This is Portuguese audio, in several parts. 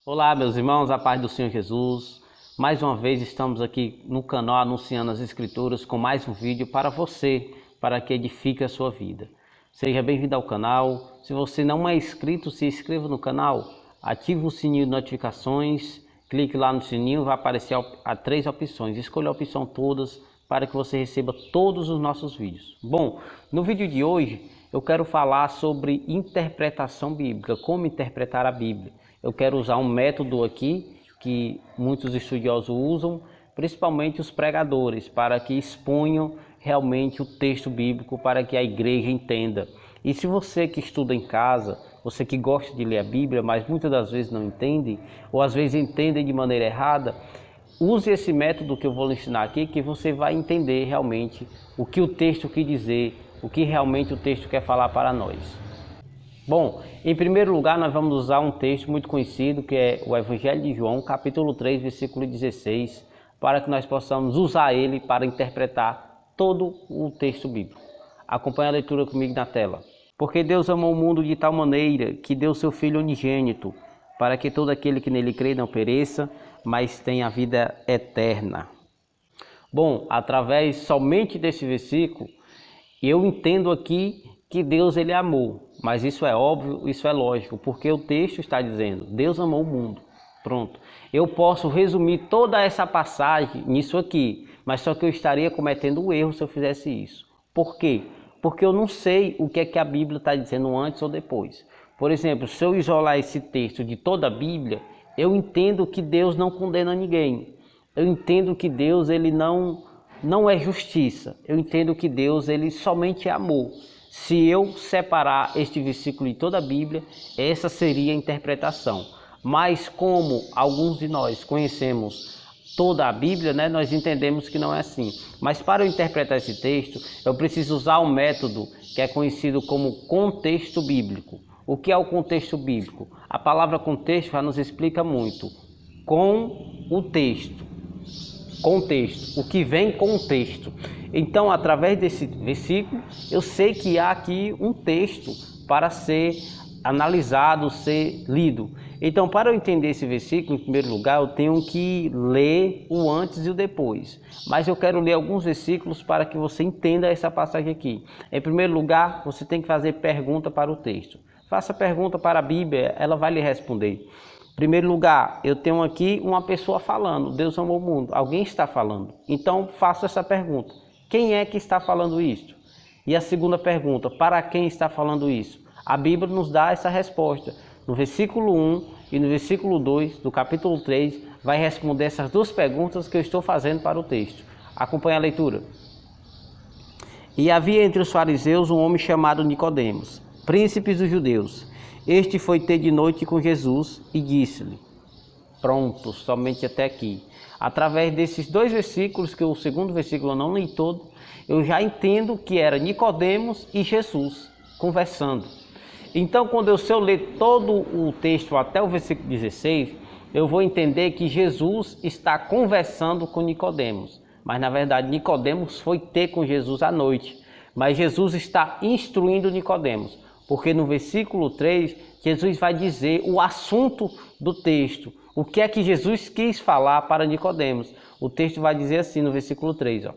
Olá, meus irmãos, a paz do Senhor Jesus. Mais uma vez estamos aqui no canal anunciando as Escrituras com mais um vídeo para você, para que edifique a sua vida. Seja bem-vindo ao canal. Se você não é inscrito, se inscreva no canal, ative o sininho de notificações, clique lá no sininho, vai aparecer três opções. Escolha a opção todas para que você receba todos os nossos vídeos. Bom, no vídeo de hoje eu quero falar sobre interpretação bíblica, como interpretar a Bíblia. Eu quero usar um método aqui que muitos estudiosos usam, principalmente os pregadores, para que exponham realmente o texto bíblico para que a igreja entenda. E se você que estuda em casa, você que gosta de ler a Bíblia, mas muitas das vezes não entende, ou às vezes entende de maneira errada, use esse método que eu vou lhe ensinar aqui, que você vai entender realmente o que o texto quer dizer, o que realmente o texto quer falar para nós. Bom, em primeiro lugar nós vamos usar um texto muito conhecido, que é o Evangelho de João, capítulo 3, versículo 16, para que nós possamos usar ele para interpretar todo o texto bíblico. Acompanhe a leitura comigo na tela. Porque Deus amou o mundo de tal maneira que deu seu Filho unigênito, para que todo aquele que nele crê não pereça, mas tenha a vida eterna. Bom, através somente desse versículo, eu entendo aqui que Deus ele amou, mas isso é óbvio, isso é lógico, porque o texto está dizendo, Deus amou o mundo, pronto. Eu posso resumir toda essa passagem nisso aqui, mas só que eu estaria cometendo um erro se eu fizesse isso. Por quê? Porque eu não sei o que é que a Bíblia está dizendo antes ou depois. Por exemplo, se eu isolar esse texto de toda a Bíblia, eu entendo que Deus não condena ninguém. Eu entendo que Deus ele não é justiça. Eu entendo que Deus ele somente é amor. Se eu separar este versículo de toda a Bíblia, essa seria a interpretação. Mas como alguns de nós conhecemos toda a Bíblia, né, nós entendemos que não é assim. Mas para eu interpretar esse texto, eu preciso usar um método que é conhecido como contexto bíblico. O que é o contexto bíblico? A palavra contexto já nos explica muito. Com o texto. Contexto, o que vem com o texto. Então, através desse versículo, eu sei que há aqui um texto para ser analisado, ser lido. Então, para eu entender esse versículo, em primeiro lugar, eu tenho que ler o antes e o depois. Mas eu quero ler alguns versículos para que você entenda essa passagem aqui. Em primeiro lugar, você tem que fazer pergunta para o texto. Faça pergunta para a Bíblia, ela vai lhe responder. Em primeiro lugar, eu tenho aqui uma pessoa falando, Deus amou o mundo, alguém está falando. Então, faça essa pergunta, quem é que está falando isso? E a segunda pergunta, para quem está falando isso? A Bíblia nos dá essa resposta. No versículo 1 e no versículo 2 do capítulo 3, vai responder essas duas perguntas que eu estou fazendo para o texto. Acompanhe a leitura. E havia entre os fariseus um homem chamado Nicodemos, príncipe dos judeus. Este foi ter de noite com Jesus e disse-lhe, pronto, somente até aqui. Através desses dois versículos, que o segundo versículo eu não li todo, eu já entendo que era Nicodemos e Jesus conversando. Então, se eu ler todo o texto até o versículo 16, eu vou entender que Jesus está conversando com Nicodemos. Mas, na verdade, Nicodemos foi ter com Jesus à noite. Mas Jesus está instruindo Nicodemos. Porque no versículo 3, Jesus vai dizer o assunto do texto. O que é que Jesus quis falar para Nicodemos? O texto vai dizer assim no versículo 3. Ó.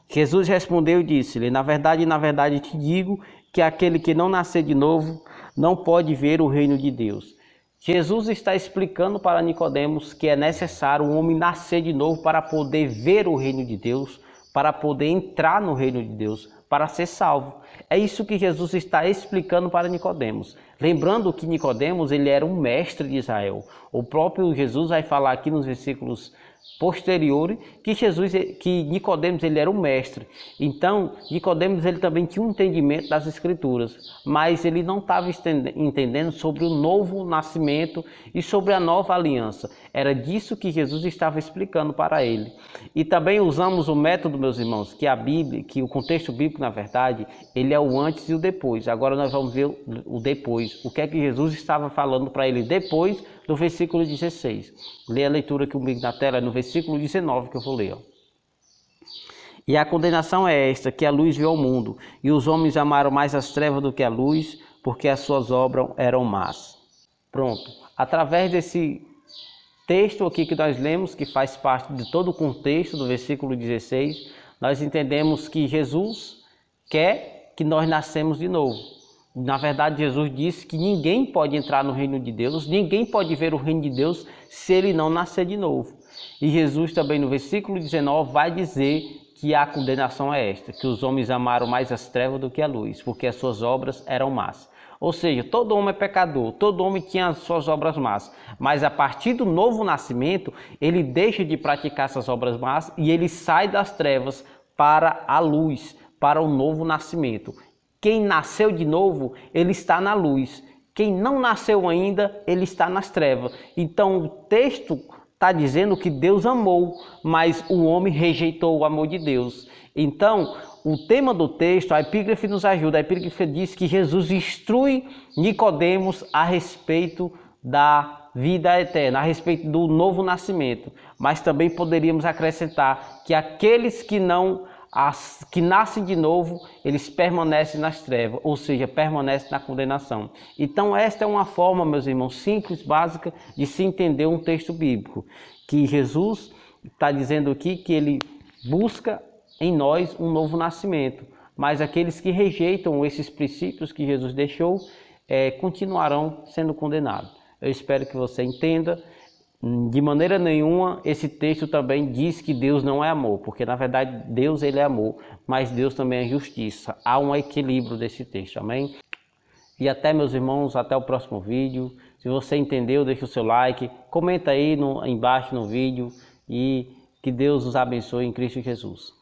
Jesus respondeu e disse-lhe, na verdade te digo que aquele que não nascer de novo não pode ver o reino de Deus. Jesus está explicando para Nicodemos que é necessário um homem nascer de novo para poder ver o reino de Deus, para poder entrar no reino de Deus, para ser salvo. É isso que Jesus está explicando para Nicodemos. Lembrando que Nicodemos ele era um mestre de Israel. O próprio Jesus vai falar aqui nos versículos posteriores que Nicodemos ele era um mestre. Então, Nicodemos ele também tinha um entendimento das Escrituras, mas ele não estava entendendo sobre o novo nascimento e sobre a nova aliança. Era disso que Jesus estava explicando para ele. E também usamos o método, meus irmãos, que a Bíblia, que o contexto bíblico, na verdade, ele é o antes e o depois. Agora nós vamos ver o depois. O que é que Jesus estava falando para ele depois do versículo 16. Lê a leitura comigo na tela, no versículo 19 que eu vou ler. Ó. E a condenação é esta, que a luz veio ao mundo, e os homens amaram mais as trevas do que a luz, porque as suas obras eram más. Pronto. Através desse texto aqui que nós lemos, que faz parte de todo o contexto do versículo 16, nós entendemos que Jesus quer que nós nascemos de novo. Na verdade, Jesus disse que ninguém pode entrar no reino de Deus, ninguém pode ver o reino de Deus se ele não nascer de novo. E Jesus também no versículo 19 vai dizer que a condenação é esta, que os homens amaram mais as trevas do que a luz, porque as suas obras eram más. Ou seja, todo homem é pecador, todo homem tinha as suas obras más, mas a partir do novo nascimento, ele deixa de praticar essas obras más e ele sai das trevas para a luz, para o novo nascimento. Quem nasceu de novo, ele está na luz. Quem não nasceu ainda, ele está nas trevas. Então o texto está dizendo que Deus amou, mas o homem rejeitou o amor de Deus. Então, o tema do texto, a epígrafe nos ajuda. A epígrafe diz que Jesus instrui Nicodemos a respeito da vida eterna, a respeito do novo nascimento. Mas também poderíamos acrescentar que aqueles que nascem de novo, eles permanecem nas trevas, ou seja, permanecem na condenação. Então esta é uma forma, meus irmãos, simples, básica, de se entender um texto bíblico, que Jesus está dizendo aqui que ele busca em nós um novo nascimento, mas aqueles que rejeitam esses princípios que Jesus deixou, continuarão sendo condenados. Eu espero que você entenda. De maneira nenhuma esse texto também diz que Deus não é amor, porque na verdade Deus ele é amor, mas Deus também é justiça. Há um equilíbrio desse texto, amém? E até, meus irmãos, até o próximo vídeo. Se você entendeu, deixa o seu like, comenta aí embaixo no vídeo e que Deus os abençoe em Cristo Jesus.